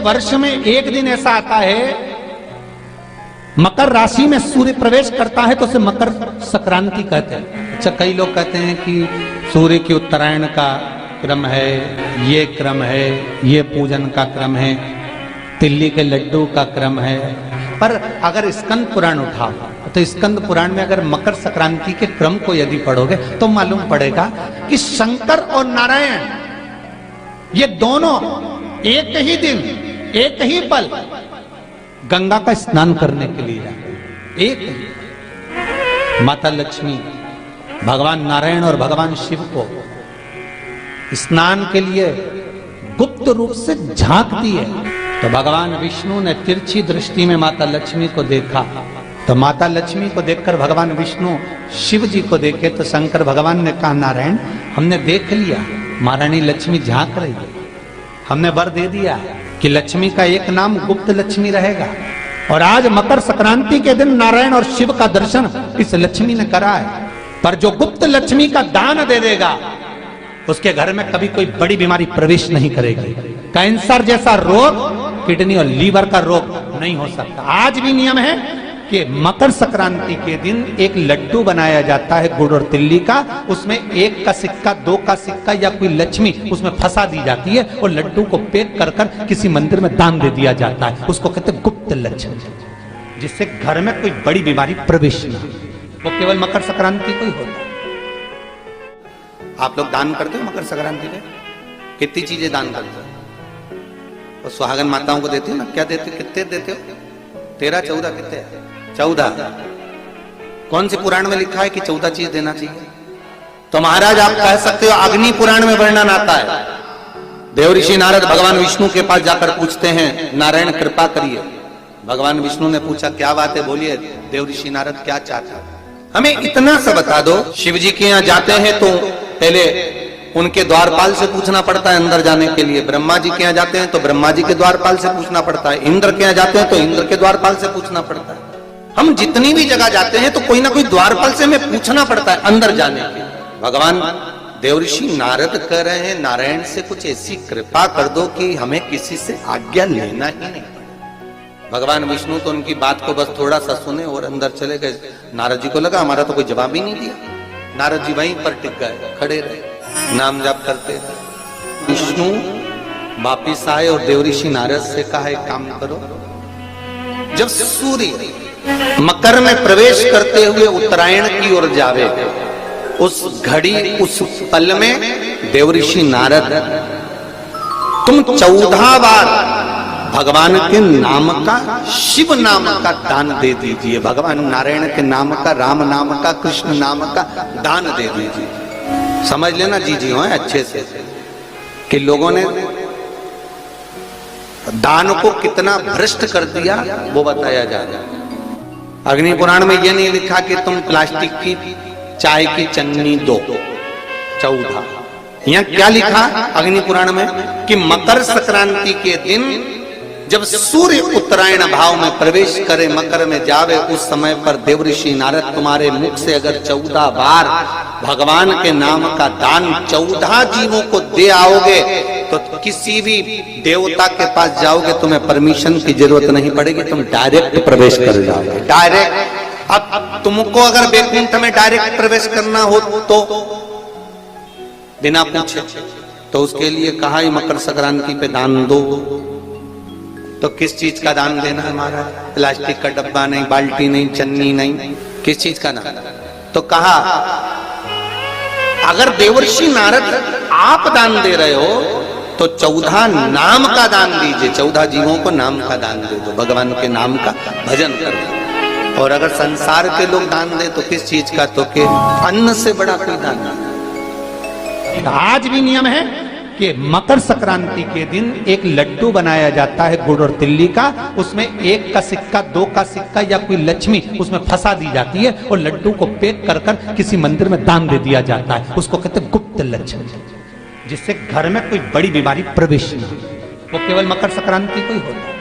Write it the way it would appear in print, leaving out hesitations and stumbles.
वर्ष में एक दिन ऐसा आता है, मकर राशि में सूर्य प्रवेश करता है, तो उसे मकर संक्रांति कहते हैं। अच्छा, कई लोग कहते हैं कि सूर्य की उत्तरायण का क्रम है, ये क्रम है, ये पूजन का क्रम है, तिल्ली के लड्डू का क्रम है। पर अगर स्कंद पुराण उठाओ तो स्कंद पुराण में अगर मकर संक्रांति के क्रम को यदि पढ़ोगे तो मालूम पड़ेगा कि शंकर और नारायण ये दोनों एक ही दिन, एक ही पल गंगा का स्नान करने के लिए जाते। एक ही माता लक्ष्मी भगवान नारायण और भगवान शिव को स्नान के लिए गुप्त रूप से झांकती है। तो भगवान विष्णु ने तिरछी दृष्टि में माता लक्ष्मी को देखा, तो माता लक्ष्मी को देखकर भगवान विष्णु शिव जी को देखे तो शंकर भगवान ने कहा, नारायण हमने देख लिया महारानी लक्ष्मी झांक रही है, हमने वर दे दिया कि लक्ष्मी का एक नाम गुप्त लक्ष्मी रहेगा। और आज मकर संक्रांति के दिन नारायण और शिव का दर्शन इस लक्ष्मी ने करा है। पर जो गुप्त लक्ष्मी का दान दे देगा उसके घर में कभी कोई बड़ी बीमारी प्रवेश नहीं करेगी। कैंसर जैसा रोग, किडनी और लीवर का रोग नहीं हो सकता। आज भी नियम है कि मकर संक्रांति के दिन एक लड्डू बनाया जाता है गुड़ और तिल्ली का, उसमें 1 का सिक्का, 2 का सिक्का या कोई लक्ष्मी उसमें फंसा दी जाती है और लड्डू को पैक कर कर किसी मंदिर में दान दे दिया जाता है। उसको कहते हैं गुप्त लक्ष्मी, जिससे घर में कोई बड़ी बीमारी प्रवेश न हो। वो केवल मकर संक्रांति को ही होता है। आप लोग दान करते हो मकर संक्रांति में? कितनी चीजें दान करते हो? और सुहागन माताओं को देते हो ना? क्या देते हो? कितने देते हो? 13, 14 कितने? 14। कौन से पुराण में लिखा है कि 14 चीज देना चाहिए? तो महाराज आप कह सकते हो अग्नि पुराण में वर्णन आता है। देव ऋषि नारद भगवान विष्णु के पास जाकर पूछते हैं, नारायण कृपा करिए। भगवान विष्णु ने पूछा क्या बात है, बोलिए देव ऋषि नारद क्या चाहता है, हमें इतना सा बता दो। शिव जी के यहाँ जाते हैं तो पहले उनके द्वारपाल से पूछना पड़ता है अंदर जाने के लिए। ब्रह्मा जी के यहाँ जाते हैं तो ब्रह्मा जी के द्वारपाल से पूछना पड़ता है। इंद्र के यहाँ जाते हैं तो इंद्र के द्वारपाल से पूछना पड़ता है। हम जितनी भी जगह जाते हैं तो कोई ना कोई द्वारपाल से हमें पूछना पड़ता है अंदर जाने के लिए। भगवान देवऋषि नारद कह रहे हैं नारायण से कुछ ऐसी कृपा कर दो कि हमें किसी से आज्ञा लेना ही नहीं। भगवान विष्णु तो उनकी बात को बस थोड़ा सा सुने और अंदर चले गए। नारद जी को लगा हमारा तो कोई जवाब ही नहीं दिया। नारद जी वहीं पर टिक गए, खड़े रहे, नाम जाप करते रहे। विष्णु वापिस आए और देवऋषि नारद से कहा एक काम करो, जब सूर्य मकर में प्रवेश करते हुए उत्तरायण की ओर जावे उस घड़ी उस पल में देवऋषि नारद तुम 14 बार भगवान के नाम का, शिव नाम का दान दे दीजिए। भगवान नारायण के नाम का, राम नाम का, कृष्ण नाम का दान दे दीजिए। समझ लेना जी हो अच्छे से कि लोगों ने दान को कितना भ्रष्ट कर दिया वो बताया जा रहा है। अग्नि पुराण में ये नहीं लिखा कि तुम प्लास्टिक की चाय की चन्नी दो। 14 यहाँ क्या लिखा अग्नि पुराण में कि मकर संक्रांति के दिन जब सूर्य उत्तरायण भाव में प्रवेश करे, मकर में जावे, उस समय पर देवऋषि नारद तुम्हारे मुख से अगर 14 बार भगवान के नाम का दान 14 जीवों को दे आओगे तो किसी भी देवता के पास जाओगे तुम्हें परमिशन की जरूरत नहीं पड़ेगी, तुम डायरेक्ट प्रवेश कर जाओगे। डायरेक्ट। अब तुमको अगर वैकुंठ में डायरेक्ट प्रवेश करना हो तो बिना पूछे, तो उसके लिए कहा ही मकर संक्रांति पे दान दो। तो किस चीज का दान देना है हमारा? प्लास्टिक का डब्बा नहीं, बाल्टी नहीं, चन्नी नहीं, किस चीज का दान? तो कहा अगर देवर्षि नारद आप दान दे रहे हो तो 14 नाम का दान दीजिए। 14 जीवों को नाम का दान दे दो, भगवान के नाम का भजन करो। और अगर संसार के लोग दान दे तो किस चीज का? तो के अन्न से बड़ा कोई दान नहीं। आज भी नियम है कि मकर संक्रांति के दिन एक लड्डू बनाया जाता है गुड़ और तिल्ली का, उसमें 1 का सिक्का, 2 का सिक्का या कोई लक्ष्मी उसमें फंसा दी जाती है और लड्डू को पैक कर कर किसी मंदिर में दान दे दिया जाता है। उसको कहते हैं गुप्त लक्ष्मी, जिससे घर में कोई बड़ी बीमारी प्रवेश नहीं। वो केवल मकर संक्रांति को ही होता है।